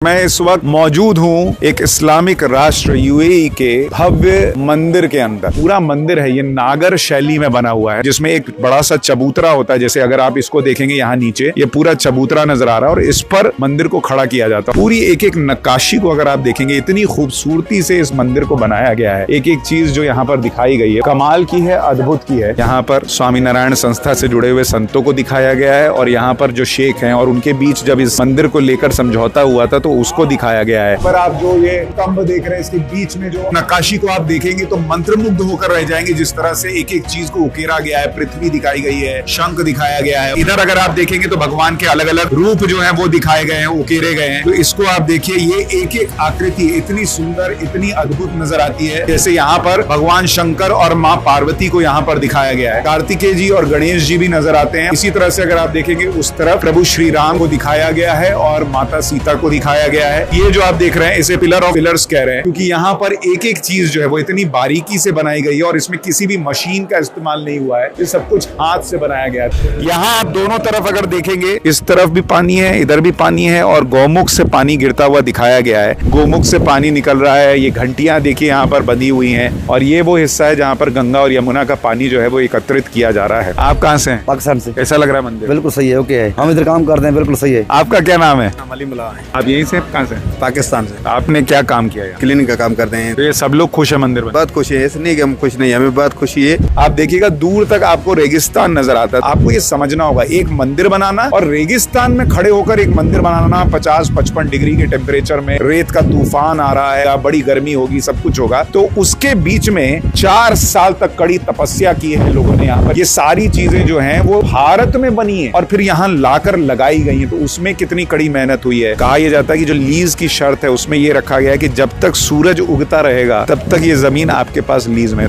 मैं इस वक्त मौजूद हूँ एक इस्लामिक राष्ट्र यूएई के भव्य मंदिर के अंदर। पूरा मंदिर है ये नागर शैली में बना हुआ है, जिसमें एक बड़ा सा चबूतरा होता है। जैसे अगर आप इसको देखेंगे यहाँ नीचे ये पूरा चबूतरा नजर आ रहा है और इस पर मंदिर को खड़ा किया जाता है। पूरी एक एक नक्काशी को अगर आप देखेंगे इतनी खूबसूरती से इस मंदिर को बनाया गया है। एक एक चीज जो यहाँ पर दिखाई गई है कमाल की है, अद्भुत की है। यहाँ पर स्वामी नारायण संस्था से जुड़े हुए संतों को दिखाया गया है और यहाँ पर जो शेख हैं और उनके बीच जब इस मंदिर को लेकर समझौता हुआ था तो उसको दिखाया गया है। पर आप जो ये स्तंभ देख रहे हैं इसके बीच में जो नक्काशी को आप देखेंगे तो मंत्रमुग्ध होकर रह जाएंगे। जिस तरह से एक एक चीज को उकेरा गया है, पृथ्वी दिखाई गई है, शंख दिखाया गया है। इधर अगर आप देखेंगे तो भगवान के अलग अलग रूप जो है वो दिखाए गए हैं, उकेरे गए हैं। तो इसको आप देखिए, ये एक एक आकृति इतनी सुंदर, इतनी अद्भुत नजर आती है। जैसे यहाँ पर भगवान शंकर और माँ पार्वती को यहाँ पर दिखाया गया है। कार्तिकेय जी और गणेश जी भी नजर आते हैं। इसी तरह से अगर आप देखेंगे उस तरफ प्रभु श्री राम को दिखाया गया है और माता सीता को दिखाया गया है। ये जो आप देख रहे हैं इसे पिलर ऑफ पिलर्स कह रहे हैं, क्योंकि यहाँ पर एक एक चीज जो है वो इतनी बारीकी से बनाई गई है और इसमें किसी भी मशीन का इस्तेमाल नहीं हुआ है। ये सब कुछ हाथ से बनाया गया है। यहाँ आप दोनों तरफ अगर देखेंगे, इस तरफ भी पानी है, इधर भी पानी है और गौमुख से पानी गिरता हुआ दिखाया गया है। गौमुख से पानी निकल रहा है। ये घंटियां देखिए यहाँ पर बंधी हुई हैं और ये वो हिस्सा है जहाँ पर गंगा और यमुना का पानी जो है वो एकत्रित किया जा रहा है। आप कहाँ से हैं? पाकिस्तान से। कैसा लग रहा है मंदिर? बिल्कुल सही है, ओके है। हम इधर काम करते हैं, बिल्कुल सही है। आपका क्या नाम है? अलीमुल्लाह है। आप यहीं से? कहाँ से? पाकिस्तान से। आपने क्या काम किया है? क्लीनिंग का काम करते हैं। तो ये सब लोग खुश है मंदिर में? बहुत खुशी है, ऐसे नहीं कि हम खुश नहीं, हमें बहुत खुशी है। आप देखिएगा दूर तक आपको रेगिस्तान नजर आता है। आपको ये समझना होगा, एक मंदिर बनाना और रेगिस्तान में खड़े होकर एक मंदिर बनाना, 50-55 डिग्री के टेम्परेचर में, रेत का तूफान आ रहा है, बड़ी गर्मी होगी, सब कुछ होगा, तो उसके बीच में 4 साल तक कड़ी तपस्या की है लोगों ने। यहाँ पर ये सारी चीजें जो हैं वो भारत में बनी है और फिर यहाँ लाकर लगाई गई है। तो उसमें कितनी कड़ी मेहनत हुई है। कहा यह जाता है कि जो लीज की शर्त है उसमें ये रखा गया है कि जब तक सूरज उगता रहेगा तब तक ये जमीन आपके पास लीज में।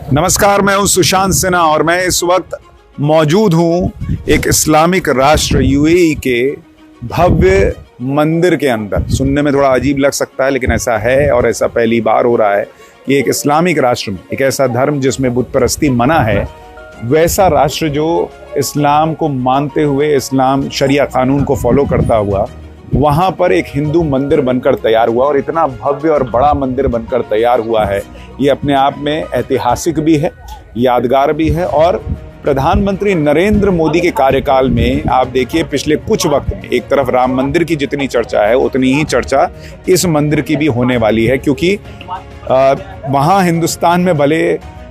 नमस्कार, मैं हूं सुशांत सिन्हा और मैं इस वक्त मौजूद हूं एक इस्लामिक राष्ट्र यूएई के भव्य मंदिर के अंदर। सुनने में थोड़ा अजीब लग सकता है लेकिन ऐसा है और ऐसा पहली बार हो रहा है कि एक इस्लामिक राष्ट्र में, एक ऐसा धर्म जिसमें बुत परस्ती मना है, वैसा राष्ट्र जो इस्लाम को मानते हुए, इस्लाम शरिया कानून को फॉलो करता हुआ, वहाँ पर एक हिंदू मंदिर बनकर तैयार हुआ और इतना भव्य और बड़ा मंदिर बनकर तैयार हुआ है। ये अपने आप में ऐतिहासिक भी है, यादगार भी है। और प्रधानमंत्री नरेंद्र मोदी के कार्यकाल में आप देखिए पिछले कुछ वक्त में एक तरफ राम मंदिर की जितनी चर्चा है उतनी ही चर्चा इस मंदिर की भी होने वाली है, क्योंकि वहाँ हिंदुस्तान में भले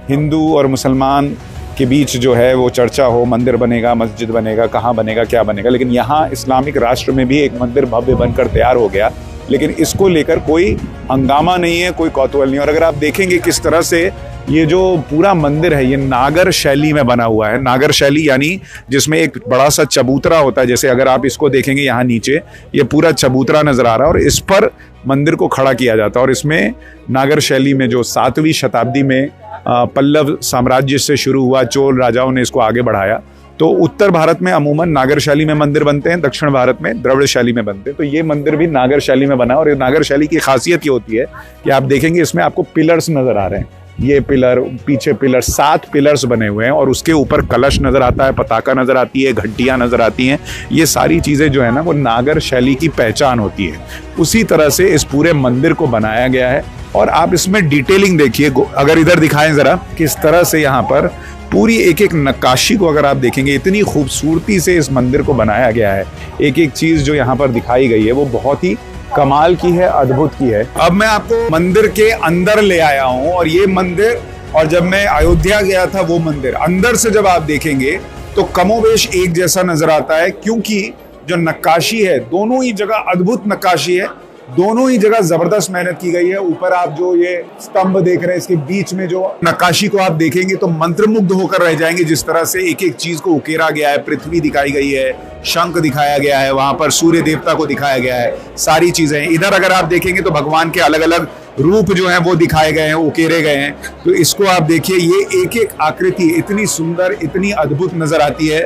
हिंदू और मुसलमान के बीच जो है वो चर्चा हो, मंदिर बनेगा, मस्जिद बनेगा, कहाँ बनेगा, क्या बनेगा, लेकिन यहाँ इस्लामिक राष्ट्र में भी एक मंदिर भव्य बनकर तैयार हो गया। लेकिन इसको लेकर कोई हंगामा नहीं है, कोई कौतूहल नहीं। और अगर आप देखेंगे किस तरह से ये जो पूरा मंदिर है ये नागर शैली में बना हुआ है। नागर शैली यानी जिसमें एक बड़ा सा चबूतरा होता है। जैसे अगर आप इसको देखेंगे यहाँ नीचे ये पूरा चबूतरा नजर आ रहा है और इस पर मंदिर को खड़ा किया जाता है। और इसमें नागर शैली में जो 7वीं शताब्दी में पल्लव साम्राज्य से शुरू हुआ, चोल राजाओं ने इसको आगे बढ़ाया। तो उत्तर भारत में अमूमन नागर शैली में मंदिर बनते हैं, दक्षिण भारत में द्रविड़ शैली में बनते हैं। तो ये मंदिर भी नागर शैली में बना और नागर शैली की खासियत ये होती है कि आप देखेंगे इसमें आपको पिलर्स नजर आ रहे हैं। ये पिलर, पीछे पिलर, 7 पिलर्स बने हुए हैं और उसके ऊपर कलश नजर आता है, पताका नजर आती है, घंटियां नजर आती हैं। ये सारी चीजें जो है ना वो नागर शैली की पहचान होती है। उसी तरह से इस पूरे मंदिर को बनाया गया है और आप इसमें डिटेलिंग देखिए। अगर इधर दिखाएं जरा, किस तरह से यहाँ पर पूरी एक एक नक्काशी को अगर आप देखेंगे इतनी खूबसूरती से इस मंदिर को बनाया गया है। एक एक चीज जो यहाँ पर दिखाई गई है वो बहुत ही कमाल की है, अद्भुत की है। अब मैं आपको मंदिर के अंदर ले आया हूँ और ये मंदिर, और जब मैं अयोध्या गया था वो मंदिर, अंदर से जब आप देखेंगे तो कमोवेश एक जैसा नजर आता है, क्योंकि जो नक्काशी है, दोनों ही जगह अद्भुत नक्काशी है, दोनों ही जगह जबरदस्त मेहनत की गई है। ऊपर आप जो ये स्तंभ देख रहे हैं, इसके बीच में जो नक्काशी को आप देखेंगे तो मंत्रमुग्ध होकर रह जाएंगे, जिस तरह से एक एक चीज को उकेरा गया है। पृथ्वी दिखाई गई है, शंख दिखाया गया है, वहां पर सूर्य देवता को दिखाया गया है, सारी चीजें। इधर अगर आप देखेंगे तो भगवान के अलग अलग रूप जो हैं वो दिखाए गए हैं, उकेरे गए हैं। तो इसको आप देखिए, ये एक एक आकृति इतनी सुंदर, इतनी अद्भुत नजर आती है।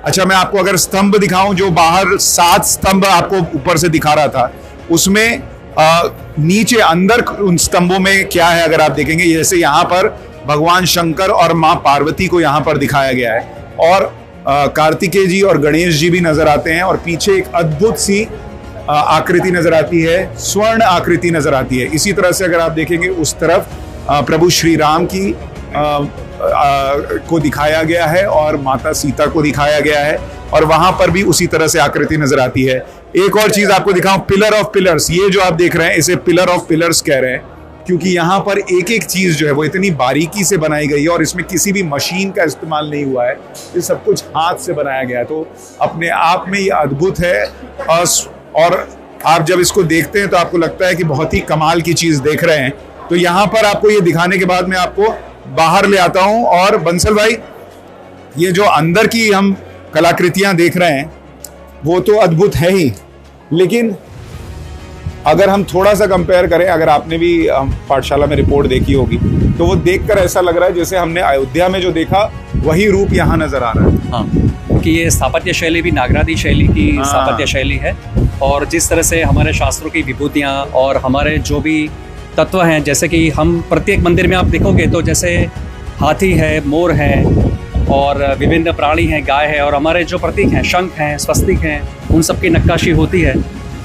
अच्छा, मैं आपको अगर स्तंभ दिखाऊं, जो बाहर 7 स्तंभ आपको ऊपर से दिखा रहा था, उसमें नीचे अंदर उन स्तंभों में क्या है अगर आप देखेंगे, जैसे यहाँ पर भगवान शंकर और माँ पार्वती को यहाँ पर दिखाया गया है, और कार्तिकेय जी और गणेश जी भी नजर आते हैं, और पीछे एक अद्भुत सी आकृति नजर आती है, स्वर्ण आकृति नजर आती है। इसी तरह से अगर आप देखेंगे उस तरफ प्रभु श्री राम की को दिखाया गया है और माता सीता को दिखाया गया है, और वहां पर भी उसी तरह से आकृति नजर आती है। एक और चीज आपको दिखाऊं, पिलर ऑफ पिलर्स। ये जो आप देख रहे हैं, इसे पिलर ऑफ पिलर्स कह रहे हैं, क्योंकि यहाँ पर एक एक चीज जो है वो इतनी बारीकी से बनाई गई है, और इसमें किसी भी मशीन का इस्तेमाल नहीं हुआ है, ये सब कुछ हाथ से बनाया गया है। तो अपने आप में ये अद्भुत है, और आप जब इसको देखते हैं तो आपको लगता है कि बहुत ही कमाल की चीज देख रहे हैं। तो यहाँ पर आपको ये दिखाने के बाद मैं आपको बाहर ले आता हूं, और बंसल भाई, ये जो अंदर की हम कलाकृतियां देख रहे हैं वो तो अद्भुत है ही, लेकिन अगर हम थोड़ा सा कंपेयर करें, अगर आपने भी पाठशाला में रिपोर्ट देखी होगी, तो वो देखकर ऐसा लग रहा है जैसे हमने अयोध्या में जो देखा वही रूप यहाँ नजर आ रहा है। हाँ, क्योंकि ये स्थापत्य शैली भी नागरादी शैली की स्थापत्य शैली है, और जिस तरह से हमारे शास्त्रों की विभूतियाँ और हमारे जो भी तत्व हैं, जैसे कि हम प्रत्येक मंदिर में आप देखोगे तो जैसे हाथी है, मोर है, और विभिन्न प्राणी हैं, गाय है, और हमारे जो प्रतीक हैं, शंख हैं, स्वस्तिक हैं, उन सब की नक्काशी होती है।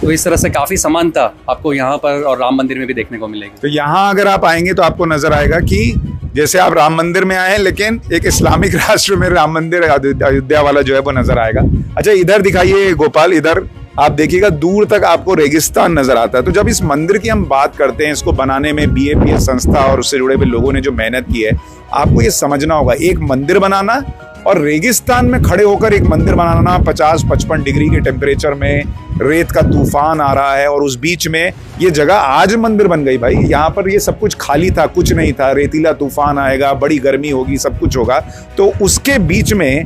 तो इस तरह से काफ़ी समानता आपको यहाँ पर और राम मंदिर में भी देखने को मिलेगी। तो यहाँ अगर आप आएंगे तो आपको नजर आएगा कि जैसे आप राम मंदिर में आए हैं, लेकिन एक इस्लामिक राष्ट्र में राम मंदिर अयोध्या वाला जो है वो नजर आएगा। अच्छा, इधर दिखाइए गोपाल, इधर आप देखिएगा दूर तक आपको रेगिस्तान नजर आता है। तो जब इस मंदिर की हम बात करते हैं, इसको बनाने में BAPS संस्था और उससे जुड़े हुए लोगों ने जो मेहनत की है, आपको ये समझना होगा, एक मंदिर बनाना और रेगिस्तान में खड़े होकर एक मंदिर बनाना, 50-55 डिग्री के टेम्परेचर में, रेत का तूफान आ रहा है, और उस बीच में ये जगह आज मंदिर बन गई भाई। यहाँ पर ये सब कुछ खाली था, कुछ नहीं था, रेतीला तूफान आएगा, बड़ी गर्मी होगी, सब कुछ होगा, तो उसके बीच में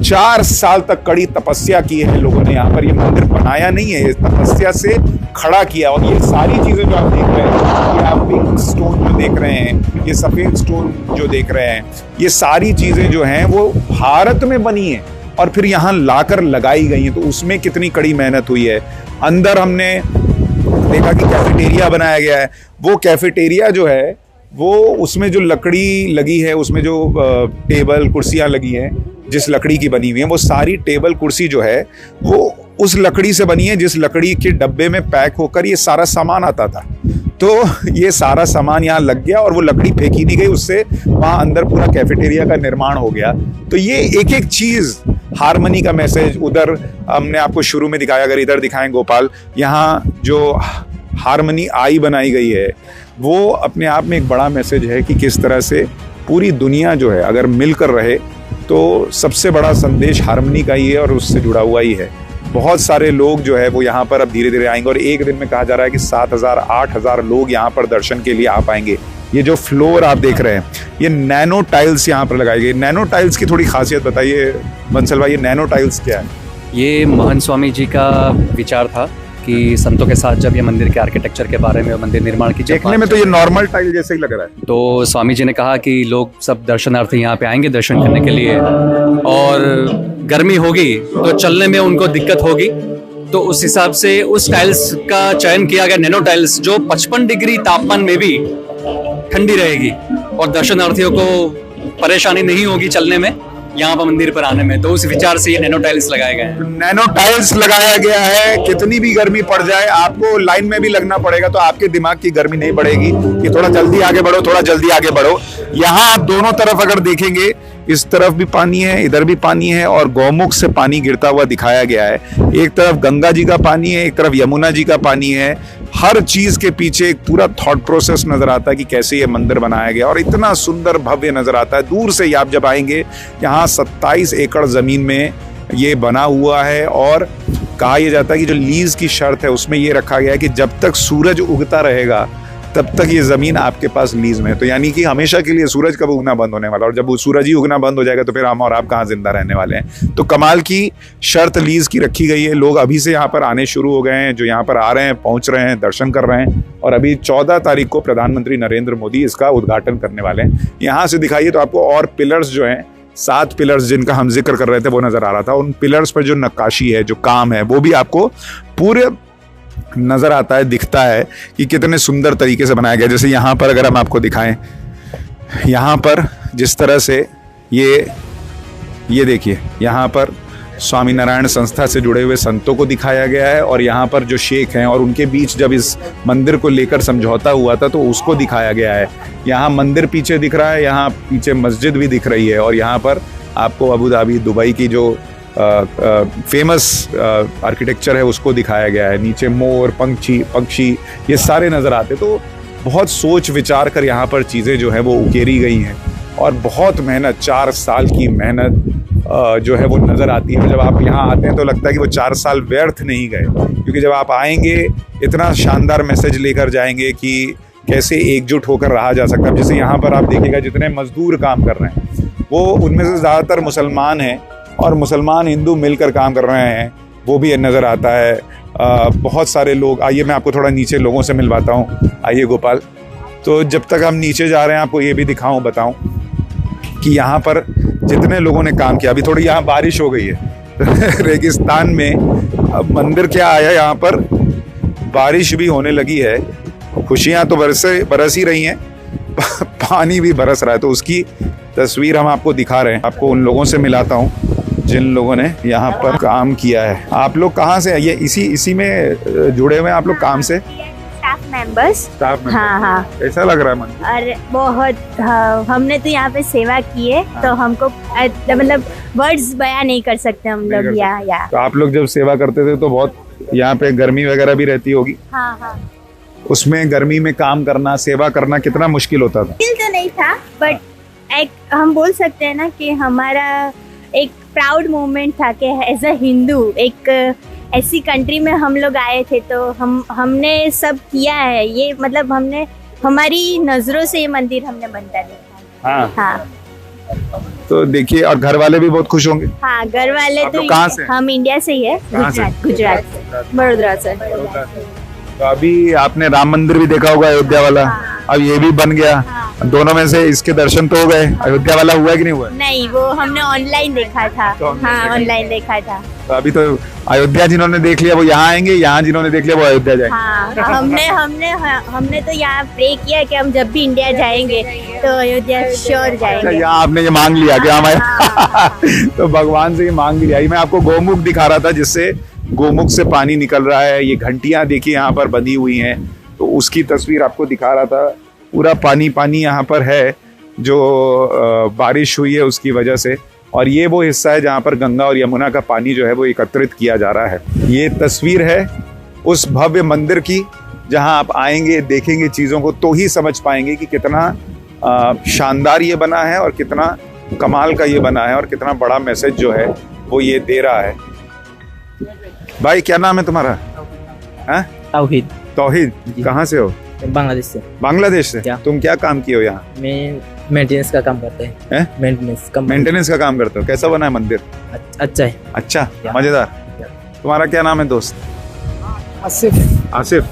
4 साल तक कड़ी तपस्या की है लोगों ने। यहाँ पर ये मंदिर बनाया नहीं है, ये तपस्या से खड़ा किया। और ये सारी चीजें जो आप देख रहे हैं, ये आप पिंक स्टोन जो देख रहे हैं, ये सफेद स्टोन जो देख रहे हैं, ये सारी चीजें जो हैं वो भारत में बनी है और फिर यहाँ लाकर लगाई गई हैं। तो उसमें कितनी कड़ी मेहनत हुई है। अंदर हमने देखा कि कैफेटेरिया बनाया गया है। वो कैफेटेरिया जो है वो, उसमें जो लकड़ी लगी है, उसमें जो टेबल कुर्सियाँ लगी हैं, जिस लकड़ी की बनी हुई है, वो सारी टेबल कुर्सी जो है वो उस लकड़ी से बनी है जिस लकड़ी के डब्बे में पैक होकर ये सारा सामान आता था। तो ये सारा सामान यहाँ लग गया और वो लकड़ी फेंकी नहीं गई, उससे वहाँ अंदर पूरा कैफेटेरिया का निर्माण हो गया। तो ये एक एक चीज, हारमनी का मैसेज उधर हमने आपको शुरू में दिखाया, अगर इधर दिखाएं गोपाल, यहाँ जो हारमनी आई बनाई गई है वो अपने आप में एक बड़ा मैसेज है कि किस तरह से पूरी दुनिया जो है अगर मिलकर रहे तो सबसे बड़ा संदेश हारमनी का ही है और उससे जुड़ा हुआ ही है। बहुत सारे लोग जो है वो यहाँ पर अब धीरे धीरे आएंगे और एक दिन में कहा जा रहा है कि 7,000-8,000 लोग यहाँ पर दर्शन के लिए आ पाएंगे। ये जो फ्लोर आप देख रहे हैं, ये नैनो टाइल्स यहाँ पर लगाई गई। नैनो टाइल्स की थोड़ी खासियत बताइए बंसल भाई, ये नैनो टाइल्स क्या है? ये महंत स्वामी जी का विचार था कि संतों के साथ जब ये मंदिर के आर्किटेक्चर के बारे में, मंदिर निर्माण की, देखने में तो ये नॉर्मल टाइल जैसे ही लग रहा है। तो स्वामी जी ने कहा कि लोग सब दर्शनार्थी यहाँ पे आएंगे दर्शन करने के लिए, और गर्मी होगी तो चलने में उनको दिक्कत होगी, तो उस हिसाब से उस टाइल्स का चयन किया गया, नैनो टाइल्स, जो 55 डिग्री तापमान में भी ठंडी रहेगी और दर्शनार्थियों को परेशानी नहीं होगी चलने में, यहाँ पर मंदिर पर आने में। तो उस विचार से ये नैनो टाइल्स लगाए गए हैं। नैनो टाइल्स लगाया गया है। कितनी भी गर्मी पड़ जाए, आपको लाइन में भी लगना पड़ेगा तो आपके दिमाग की गर्मी नहीं बढ़ेगी कि थोड़ा जल्दी आगे बढ़ो, थोड़ा जल्दी आगे बढ़ो। यहाँ आप दोनों तरफ अगर देखेंगे, इस तरफ भी पानी है, इधर भी पानी है, और गौमुख से पानी गिरता हुआ दिखाया गया है। एक तरफ गंगा जी का पानी है, एक तरफ यमुना जी का पानी है। हर चीज के पीछे एक पूरा थॉट प्रोसेस नजर आता है कि कैसे ये मंदिर बनाया गया, और इतना सुंदर भव्य नजर आता है। दूर से ही आप जब आएंगे, यहाँ 27 एकड़ जमीन में ये बना हुआ है और कहा यह जाता है कि जो लीज की शर्त है उसमें यह रखा गया है कि जब तक सूरज उगता रहेगा तब तक ये ज़मीन आपके पास लीज में है। तो यानी कि हमेशा के लिए सूरज कब उगना बंद होने वाला, और जब वो सूरज ही उगना बंद हो जाएगा तो फिर हम और आप कहाँ जिंदा रहने वाले हैं। तो कमाल की शर्त लीज की रखी गई है। लोग अभी से यहाँ पर आने शुरू हो गए हैं, जो यहाँ पर आ रहे हैं, पहुँच रहे हैं, दर्शन कर रहे हैं, और अभी 14 तारीख को प्रधानमंत्री नरेंद्र मोदी इसका उद्घाटन करने वाले हैं। यहाँ से दिखाइए तो आपको और पिलर्स जो हैं, 7 पिलर्स जिनका हम जिक्र कर रहे थे वो नज़र आ रहा था। उन पिलर्स पर जो नक्काशी है, जो काम है, वो भी आपको पूरे नज़र आता है, दिखता है कि कितने सुंदर तरीके से बनाया गया। जैसे यहाँ पर अगर हम आपको दिखाएं, यहाँ पर जिस तरह से ये देखिए, यहाँ पर स्वामी नारायण संस्था से जुड़े हुए संतों को दिखाया गया है, और यहाँ पर जो शेख हैं और उनके बीच जब इस मंदिर को लेकर समझौता हुआ था तो उसको दिखाया गया है। यहाँ मंदिर पीछे दिख रहा है, यहाँ पीछे मस्जिद भी दिख रही है, और यहाँ पर आपको अबू धाबी, दुबई की जो फेमस आर्किटेक्चर है उसको दिखाया गया है। नीचे मोर, पक्षी ये सारे नज़र आते। तो बहुत सोच विचार कर यहाँ पर चीज़ें जो है वो उकेरी गई हैं, और बहुत मेहनत, 4 साल की मेहनत जो है वो नज़र आती है। जब आप यहाँ आते हैं तो लगता है कि वो 4 साल व्यर्थ नहीं गए, क्योंकि जब आप आएंगे इतना शानदार मैसेज लेकर जाएंगे कि कैसे एकजुट होकर रहा जा सकता है। जैसे यहाँ पर आप देखिएगा जितने मजदूर काम कर रहे हैं वो उनमें से ज़्यादातर मुसलमान हैं, और मुसलमान हिंदू मिलकर काम कर रहे हैं, वो भी नज़र आता है। बहुत सारे लोग, आइए मैं आपको थोड़ा नीचे लोगों से मिलवाता हूँ। आइए गोपाल, तो जब तक हम नीचे जा रहे हैं आपको ये भी बताऊँ कि यहाँ पर जितने लोगों ने काम किया, अभी थोड़ी यहाँ बारिश हो गई है रेगिस्तान में, अब मंदिर क्या आया, यहाँ पर बारिश भी होने लगी है, खुशियाँ तो बरस ही रही हैं, पानी भी बरस रहा है। तो उसकी तस्वीर हम आपको दिखा रहे हैं। आपको उन लोगों से मिलाता हूँ जिन लोगों ने यहाँ पर काम किया है। आप लोग कहाँ से, ये इसी में जुड़े हुए हैं आप लोग काम से? Staff members. हाँ। ऐसा लग रहा है मन? अरे बहुत, हाँ, हमने तो यहाँ पे सेवा की है। तो हमको मतलब वर्ड्स बयां नहीं कर सकते हम लोग यहाँ। तो आप लोग जब सेवा करते थे तो बहुत यहाँ पे गर्मी वगैरह भी रहती होगी? हाँ। उसमें गर्मी में काम करना, सेवा करना कितना मुश्किल होता था? मुश्किल तो नहीं था, बट एक हम बोल सकते हैं ना कि हमारा एक प्राउड मोमेंट था कि एज अ हिंदू एक ऐसी कंट्री में हम लोग आए थे, तो हमने सब किया है। ये मतलब हमने हमारी नजरों से ये मंदिर हमने बनता देखा। हाँ। तो देखिए, और घर वाले भी बहुत खुश होंगे। हाँ, घर वाले तो कहाँ से? हम इंडिया से ही है, गुजरात बड़ोदरा से। तो अभी आपने राम मंदिर भी देखा होगा, अयोध्या वाला। अब ये भी बन गया। दोनों में से इसके दर्शन तो हो गए, अयोध्या वाला हुआ कि नहीं हुआ? नहीं, वो हमने ऑनलाइन देखा था। हाँ, ऑनलाइन देखा था। तो अभी तो अयोध्या जिन्होंने देख लिया वो यहाँ आएंगे, यहाँ जिन्होंने देख लिया वो अयोध्या जाएंगे। हाँ, हमने तो यहाँ प्रे किया कि हम जब भी इंडिया जाएंगे तो अयोध्या श्योर जाएंगे। यहाँ आपने ये मांग लिया कि हमारे तो भगवान से ये मांग लिया। मैं आपको गौमुख दिखा रहा था, जिससे गोमुख से पानी निकल रहा है। ये घंटियां देखिए यहाँ पर बंधी हुई हैं, तो उसकी तस्वीर आपको दिखा रहा था। पूरा पानी यहाँ पर है, जो बारिश हुई है उसकी वजह से। और ये वो हिस्सा है जहाँ पर गंगा और यमुना का पानी जो है वो एकत्रित किया जा रहा है। ये तस्वीर है उस भव्य मंदिर की, जहाँ आप आएंगे, देखेंगे चीज़ों को, तो ही समझ पाएंगे कि कितना शानदार ये बना है और कितना कमाल का ये बना है, और कितना बड़ा मैसेज जो है वो ये दे रहा है। भाई क्या नाम है तुम्हारा? तौहीद। तौहीद, कहाँ से हो? बांग्लादेश से। बांग्लादेश से? तुम क्या काम किए हो यहाँ? मैं मेंटेनेंस का काम करते हैं। मेंटेनेंस का काम करते हो। कैसा बना है मंदिर? अच्छा है। अच्छा, मजेदार। तुम्हारा क्या नाम है दोस्त? आसिफ। आसिफ,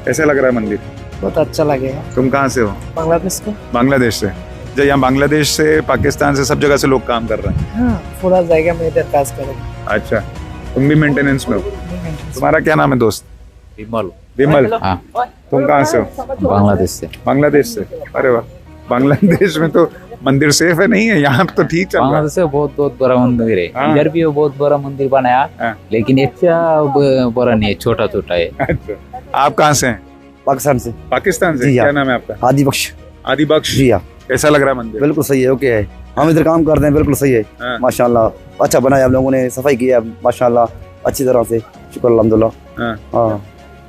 कैसे लग रहा है मंदिर? बहुत अच्छा लगेगा। तुम कहाँ से हो? बांग्लादेश का। बांग्लादेश से? जो यहाँ बांग्लादेश से, पाकिस्तान से, सब जगह से लोग काम कर रहे हैं? हाँ, पूरा जाएगा में इधर काज करेगा। अच्छा, तुम भी मेंटेनेंस में हो? तुम्हारा क्या नाम है दोस्त? विमल। हाँ। तुम कहाँ से हो? बांग्लादेश से। बांग्लादेश से? अरे वाह, बांग्लादेश में तो मंदिर सेफ है नहीं है? यहाँ तो ठीक चल रहा है। बांग्लादेश से बहुत बड़ा मंदिर है। हाँ। इधर भी बहुत बड़ा मंदिर बनाया। हाँ। लेकिन इतना बड़ा नहीं है, छोटा छोटा है। अच्छा, आप कहाँ से हैं? पाकिस्तान से। पाकिस्तान से? जी हाँ। क्या नाम है आपका? आदि बख्श। आदि बख्श। जी हाँ। कैसा लग रहा है मंदिर? बिल्कुल सही है, ओके है। हम इधर काम करते हैं, बिल्कुल सही है। हाँ। माशाल्लाह अच्छा बनाया आप लोगों ने, सफाई की है माशाल्लाह अच्छी तरह से, शुक्र अल्हम्दुलिल्लाह। हाँ। हाँ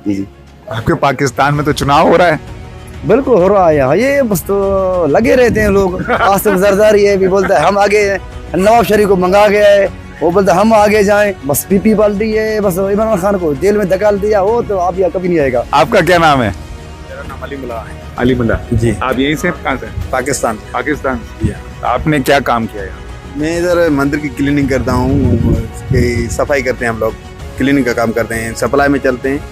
जी। आपके पाकिस्तान में तो चुनाव हो रहा है? बिल्कुल हो रहा है यहाँ, ये बस तो लगे रहते हैं लोग। आसिफ जरदारी है भी बोलता है हम आगे हैं, नवाब शरीफ को मंगा गया है, वो बोलते हम आगे जाएं, बस पीपी पाल्टी है, बस इमरान खान को जेल में धकेल दिया हो तो आप यहाँ कभी नहीं आएगा। आपका क्या नाम है? मेरा नाम अली मुल्ला है अली मुल्ला जी। आप यहीं से कहाँ से? पाकिस्तान पाकिस्तान। जी। आपने क्या काम किया यहाँ? मैं इधर मंदिर की क्लीनिंग करता हूँ, उसकी सफाई करते हैं हम लोग, क्लीनिंग का काम करते हैं, सप्लाई में चलते हैं।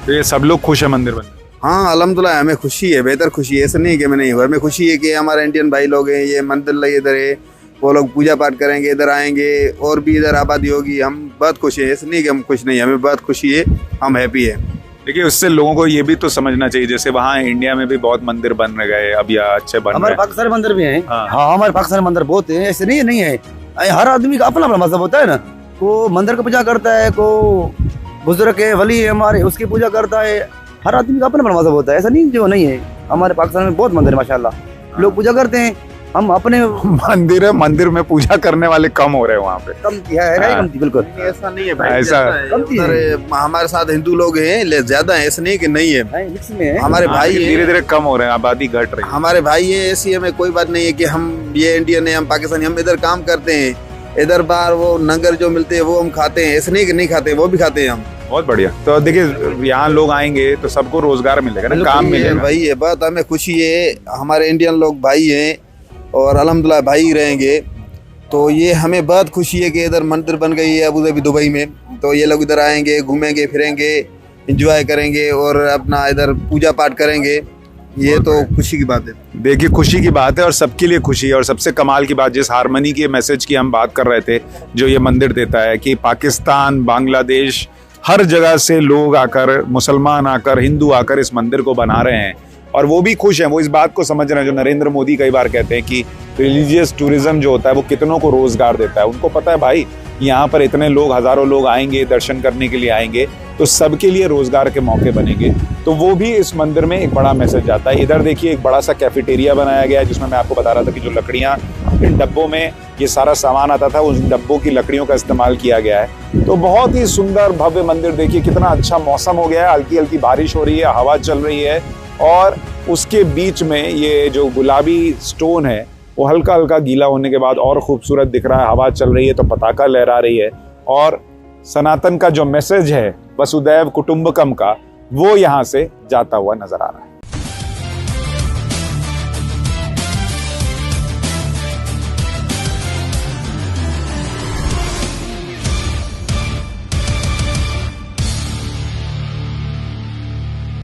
तो ये सब लोग खुश है मंदिर बनने? हाँ अल्हम्दुलिल्लाह हमें खुशी है, बेहतर खुशी है, ऐसा नहीं है कि हमें नहीं हुआ, हमें खुशी है कि हमारे इंडियन भाई लोग हैं, ये मंदिर लगे इधर है, वो लोग पूजा पाठ करेंगे, इधर आएंगे और भी इधर आबादी होगी, हम बहुत खुश हैं, ऐसा नहीं कि हम खुश नहीं, हमें बहुत खुशी है, हम हैप्पी है। देखिए उससे लोगों को ये भी तो समझना चाहिए, जैसे वहाँ इंडिया में भी बहुत मंदिर बन गए अब या अच्छे बन हमारे रहे पाकिस्तान में मंदिर भी हैं। हाँ। हाँ हमारे पाकिस्तान में मंदिर बहुत हैं, ऐसे नहीं है। हर आदमी का अपना अपना मजहब होता है ना, को मंदिर की पूजा करता है, को बुजुर्ग है वली है हमारे उसकी पूजा करता है, हर आदमी का अपना अपना मजहब होता है, ऐसा नहीं जो नहीं है। हमारे पाकिस्तान में बहुत मंदिर माशाल्लाह लोग पूजा करते हैं, हम अपने मंदिर है, मंदिर में पूजा करने वाले कम हो रहे हैं वहाँ पे। कम है कम थी बिल्कुल। ऐसा नहीं है भाई, ऐसा उधर हमारे साथ हिंदू लोग हैं ज्यादा है, ऐसा नहीं कि नहीं है, मिक्स में है। हमारे भाई हैं, धीरे धीरे कम हो रहे हैं, आबादी घट रही है। हमारे भाई है, ऐसी हमें कोई बात नहीं है कि हम ये इंडियन है हम पाकिस्तानी, हम इधर काम करते हैं, इधर बाहर वो नंगर जो मिलते हैं वो हम खाते हैं, ऐसा नहीं कि नहीं खाते, वो भी खाते हैं हम। बहुत बढ़िया। तो देखिए यहाँ लोग आएंगे तो सबको रोजगार मिलेगा ना, काम मिलेगा। वही है बात, हमें खुशी है, हमारे इंडियन लोग भाई हैं और अल्हम्दुलिल्लाह भाई रहेंगे, तो ये हमें बहुत खुशी है कि इधर मंदिर बन गई है अबू धाबी दुबई में, तो ये लोग इधर आएंगे, घूमेंगे फिरेंगे, एंजॉय करेंगे और अपना इधर पूजा पाठ करेंगे, ये तो खुशी की बात है। देखिए खुशी की बात है और सबके लिए खुशी है। और सबसे कमाल की बात, जिस हारमनी के मैसेज की हम बात कर रहे थे जो ये मंदिर देता है कि पाकिस्तान, बांग्लादेश, हर जगह से लोग आकर, मुसलमान आकर, हिंदू आकर इस मंदिर को बना रहे हैं और वो भी खुश हैं, वो इस बात को समझ रहे हैं जो नरेंद्र मोदी कई बार कहते हैं कि रिलीजियस टूरिज्म जो होता है वो कितनों को रोजगार देता है। उनको पता है भाई यहाँ पर इतने लोग, हजारों लोग आएंगे, दर्शन करने के लिए आएंगे, तो सबके लिए रोजगार के मौके बनेंगे। तो वो भी इस मंदिर में एक बड़ा मैसेज जाता है। इधर देखिए एक बड़ा सा कैफेटेरिया बनाया गया है जिसमें मैं आपको बता रहा था कि जो लकड़ियाँ इन डब्बों में ये सारा सामान आता था, उस डब्बों की लकड़ियों का इस्तेमाल किया गया है। तो बहुत ही सुंदर भव्य मंदिर, देखिए कितना अच्छा मौसम हो गया है, हल्की हल्की बारिश हो रही है, हवा चल रही है और उसके बीच में ये जो गुलाबी स्टोन है वो हल्का हल्का गीला होने के बाद और खूबसूरत दिख रहा है। हवा चल रही है तो पताका लहरा रही है और सनातन का जो मैसेज है वसुदैव कुटुंबकम का, वो यहाँ से जाता हुआ नजर आ रहा है।